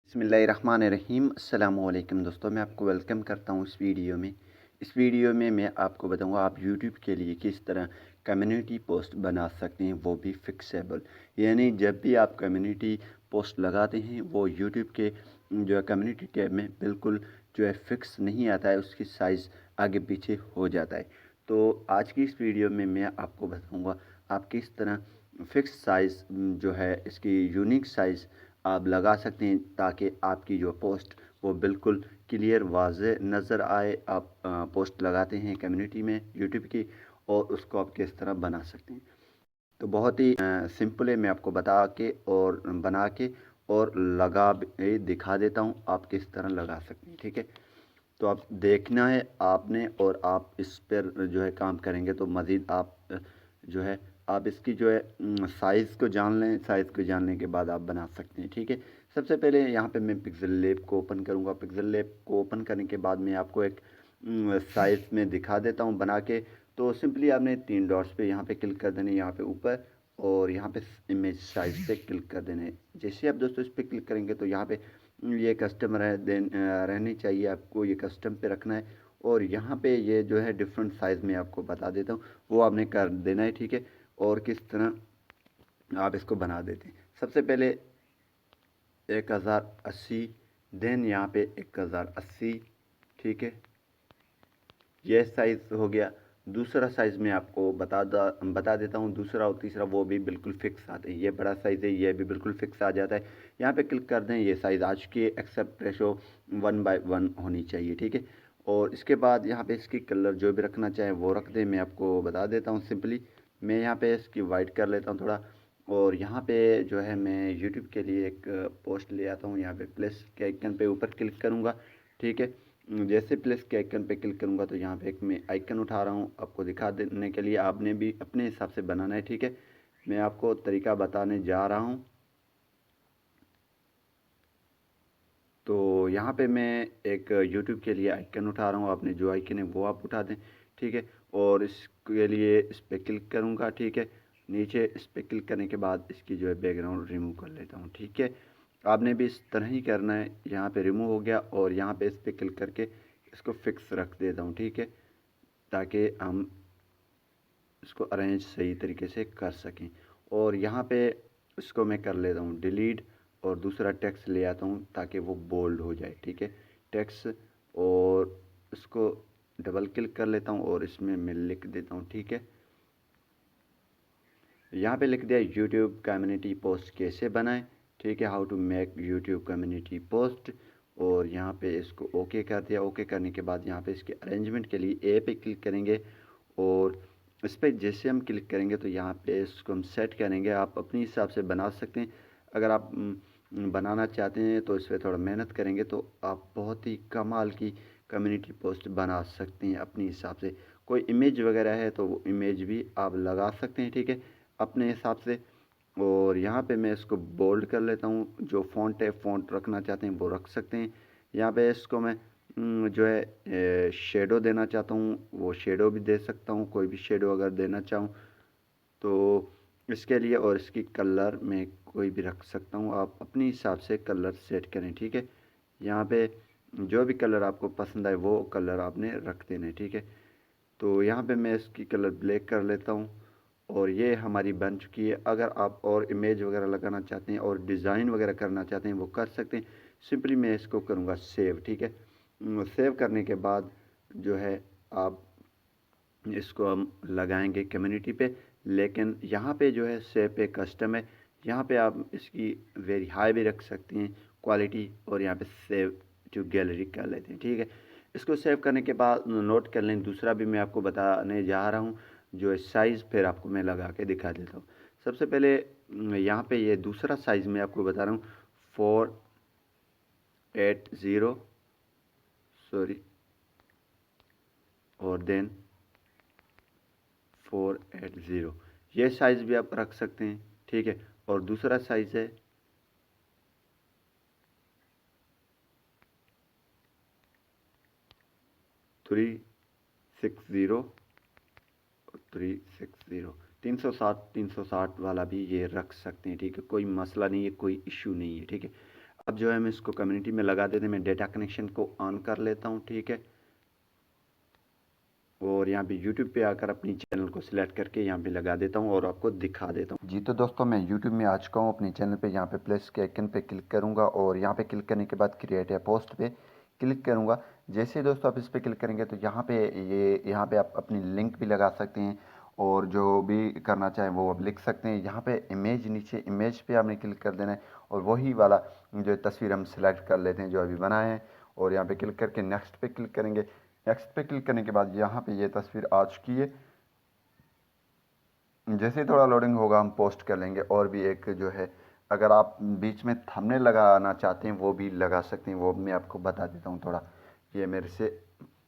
बिस्मिल्लाहिर्रहमानिर्रहीम। अस्सलामुअलैकुम दोस्तों, मैं आपको वेलकम करता हूँ इस वीडियो में मैं आपको बताऊँगा आप यूट्यूब के लिए किस तरह कम्युनिटी पोस्ट बना सकते हैं, वो भी फिक्सेबल। यानी जब भी आप कम्युनिटी पोस्ट लगाते हैं वो यूट्यूब के जो है कम्युनिटी टैब में बिल्कुल जो है फिक्स नहीं आता है, उसकी साइज़ आगे पीछे हो जाता है। तो आज की इस वीडियो में मैं आपको बताऊँगा आप किस तरह फिक्स साइज़ जो है इसकी यूनिक साइज़ आप लगा सकते हैं, ताकि आपकी जो पोस्ट वो बिल्कुल क्लियर वाज़े नज़र आए। आप पोस्ट लगाते हैं कम्युनिटी में यूट्यूब की, और उसको आप किस तरह बना सकते हैं। तो बहुत ही सिंपल है, मैं आपको बता के और बना के और लगा भी दिखा देता हूँ आप किस तरह लगा सकते हैं। ठीक है, तो आप देखना है आपने, और आप इस पर जो है काम करेंगे तो मज़ीद आप जो है आप इसकी जो है साइज़ को जान लें। साइज़ को जानने के बाद आप बना सकते हैं। ठीक है, सबसे पहले यहाँ पे मैं पिक्सल लैब को ओपन करूँगा। पिक्सल लैब को ओपन करने के बाद मैं आपको एक साइज़ में दिखा देता हूँ बना के। तो सिंपली आपने 3 डॉट्स पे यहाँ पे क्लिक कर देना है, यहाँ पे ऊपर, और यहाँ पे इमेज साइज़ पे क्लिक कर देना है। जैसे आप दोस्तों इस पर क्लिक करेंगे तो यहाँ पे ये कस्टम रहनी चाहिए, आपको ये कस्टम पे रखना है। और यहाँ पे ये जो है डिफरेंट साइज़ में आपको बता देता हूँ, वो आपने कर देना है। ठीक है, और किस तरह आप इसको बना देते हैं। सबसे पहले 1080, देन यहाँ पे 1080। ठीक है, ये साइज़ हो गया। दूसरा साइज़ मैं आपको बता देता हूँ, दूसरा और तीसरा वो भी बिल्कुल फिक्स आते हैं। ये बड़ा साइज़ है, ये भी बिल्कुल फिक्स आ जाता है। यहाँ पे क्लिक कर दें, ये साइज़ आ चुकी है। एक्सेप्ट रेशो 1/1 होनी चाहिए। ठीक है, और इसके बाद यहाँ पे इसकी कलर जो भी रखना चाहें वो रख दें। मैं आपको बता देता हूँ सिंपली, मैं यहाँ पे इसकी वाइट कर लेता हूँ थोड़ा। और यहाँ पे जो है मैं यूट्यूब के लिए एक पोस्ट ले आता हूँ। यहाँ पे प्लस के आइकन पे ऊपर क्लिक करूँगा। ठीक है, जैसे प्लस के आइकन पे क्लिक करूँगा तो यहाँ पे एक मैं आइकन उठा रहा हूँ आपको दिखा देने के लिए। आपने भी अपने हिसाब से बनाना है। ठीक है, मैं आपको तरीका बताने जा रहा हूँ। तो यहाँ पे मैं एक यूट्यूब के लिए आइकन उठा रहा हूँ, आपने जो आइकन है वो आप उठा दें। ठीक है, और इसके लिए इस पर क्लिक करूँगा। ठीक है, नीचे इस पर क्लिक करने के बाद इसकी जो है बैकग्राउंड रिमूव कर लेता हूँ। ठीक है, आपने भी इस तरह ही करना है। यहाँ पे रिमूव हो गया, और यहाँ पे इस पर क्लिक करके इसको फिक्स रख देता हूँ। ठीक है, ताकि हम इसको अरेंज सही तरीके से कर सकें। और यहाँ पे इसको मैं कर लेता हूँ डिलीट, और दूसरा टेक्स्ट ले आता हूँ ताकि वो बोल्ड हो जाए। ठीक है, टेक्स्ट, और इसको डबल क्लिक कर लेता हूँ और इसमें मैं लिख देता हूँ। ठीक है, यहाँ पे लिख दिया यूट्यूब कम्युनिटी पोस्ट कैसे बनाएं। ठीक है, how to make YouTube community post, और यहाँ पे इसको ओके कर दिया। ओके करने के बाद यहाँ पे इसके अरेंजमेंट के लिए ए पे क्लिक करेंगे, और इस पर जैसे हम क्लिक करेंगे तो यहाँ पे इसको हम सेट करेंगे। आप अपने हिसाब से बना सकते हैं। अगर आप बनाना चाहते हैं तो इस पर थोड़ा मेहनत करेंगे तो आप बहुत ही कमाल की कम्युनिटी पोस्ट बना सकते हैं अपने हिसाब से। कोई इमेज वगैरह है तो वो इमेज भी आप लगा सकते हैं। ठीक है, अपने हिसाब से। और यहाँ पे मैं इसको बोल्ड कर लेता हूँ। जो फ़ॉन्ट है, फ़ॉन्ट रखना चाहते हैं वो रख सकते हैं। यहाँ पे इसको मैं जो है शेडो देना चाहता हूँ वो शेडो भी दे सकता हूँ, कोई भी शेडो अगर देना चाहूँ तो इसके लिए। और इसकी कलर मैं कोई भी रख सकता हूँ, आप अपने हिसाब से कलर सेट करें। ठीक है, यहाँ पे जो भी कलर आपको पसंद आए वो कलर आपने रख देना है। ठीक है, तो यहाँ पे मैं इसकी कलर ब्लैक कर लेता हूँ, और ये हमारी बन चुकी है। अगर आप और इमेज वगैरह लगाना चाहते हैं और डिज़ाइन वगैरह करना चाहते हैं वो कर सकते हैं। सिंपली मैं इसको करूँगा सेव। ठीक है, सेव करने के बाद जो है आप इसको हम लगाएंगे कम्युनिटी पे। लेकिन यहाँ पे जो है सेव पे कस्टम है, यहाँ पे आप इसकी वेरी हाई भी रख सकते हैं क्वालिटी, और यहाँ पे सेव टू गैलरी कर लेते हैं। ठीक है, इसको सेव करने के बाद नोट कर लें। दूसरा भी मैं आपको बताने जा रहा हूँ जो है साइज़, फिर आपको मैं लगा के दिखा देता हूँ। सबसे पहले यहाँ पे ये दूसरा साइज़ मैं आपको बता रहा हूँ, 480, सॉरी, और देन 480, ये साइज़ भी आप रख सकते हैं। ठीक है, और दूसरा साइज़ है 360, 360, 360 वाला भी ये रख सकते हैं। ठीक है, कोई मसला नहीं है, कोई इशू नहीं है। ठीक है, अब जो है हम इसको कम्युनिटी में लगा देते हैं। मैं डेटा कनेक्शन को ऑन कर लेता हूँ, ठीक है। और यहाँ पे यूट्यूब पे आकर अपनी चैनल को सिलेक्ट करके यहाँ पे लगा देता हूँ और आपको दिखा देता हूँ। जी तो दोस्तों, मैं यूट्यूब में आ चुका हूँ अपने चैनल पे। यहाँ पे प्लस के आइकन पे क्लिक करूँगा और यहाँ पे क्लिक करने के बाद क्रिएट ए पोस्ट पे क्लिक करूँगा। जैसे ही दोस्तों आप इस पर क्लिक करेंगे तो यहाँ पे आप अपनी लिंक भी लगा सकते हैं और जो भी करना चाहें वो आप लिख सकते हैं। यहाँ पे इमेज, नीचे इमेज पे आपने क्लिक कर देना है और वही वाला जो तस्वीर हम सिलेक्ट कर लेते हैं जो अभी बनाए हैं, और यहाँ पे क्लिक करके नेक्स्ट पे क्लिक करेंगे। नेक्स्ट पे क्लिक करने के बाद यहाँ पे ये तस्वीर आ चुकी है। जैसे ही थोड़ा लोडिंग होगा हम पोस्ट कर लेंगे। और भी एक जो है, अगर आप बीच में थंबनेल लगाना चाहते हैं वो भी लगा सकते हैं, वो मैं आपको बता देता हूँ थोड़ा। ये मेरे से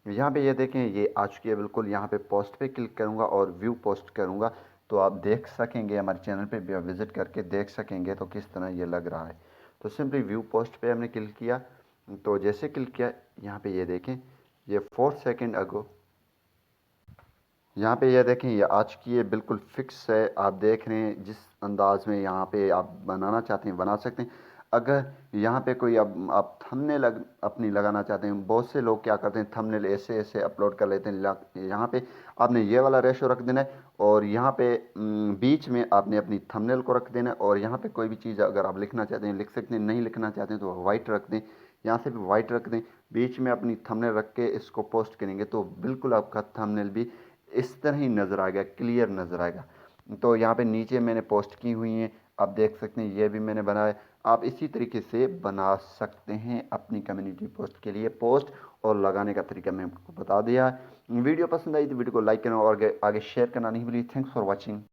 यहाँ पे ये देखें, ये आ चुकी है बिल्कुल। यहाँ पे पोस्ट पे क्लिक करूँगा और व्यू पोस्ट करूँगा तो आप देख सकेंगे, हमारे चैनल पे भी विज़िट करके देख सकेंगे तो किस तरह ये लग रहा है। तो सिंपली व्यू पोस्ट पे हमने क्लिक किया, तो जैसे क्लिक किया यहाँ पे ये देखें, ये 4 सेकंड अगो यहाँ पे ये देखें ये आ चुकी है, बिल्कुल फिक्स है। आप देख रहे हैं जिस अंदाज में यहाँ पे आप बनाना चाहते हैं बना सकते हैं। अगर यहाँ पे कोई अब आप थंबनेल अपनी लगाना चाहते हैं, बहुत से लोग क्या करते हैं थंबनेल ऐसे ऐसे अपलोड कर लेते हैं। यहाँ पे आपने ये वाला रेशो रख देना है और यहाँ पे बीच में आपने अपनी थंबनेल को रख देना है। और यहाँ पे कोई भी चीज़ अगर आप लिखना चाहते हैं लिख सकते हैं, नहीं लिखना चाहते हैं तो वाइट रख दें। यहाँ से भी वाइट रख दें, बीच में अपनी थंबनेल रख के इसको पोस्ट करेंगे तो बिल्कुल आपका थंबनेल भी इस तरह ही नज़र आएगा, क्लियर नज़र आएगा। तो यहाँ पे नीचे मैंने पोस्ट की हुई हैं, आप देख सकते हैं, ये भी मैंने बनाया। आप इसी तरीके से बना सकते हैं अपनी कम्युनिटी पोस्ट के लिए। पोस्ट और लगाने का तरीका मैं आपको बता दिया। वीडियो पसंद आई तो वीडियो को लाइक करना और आगे शेयर करना नहीं भूलिए। Thanks for watching.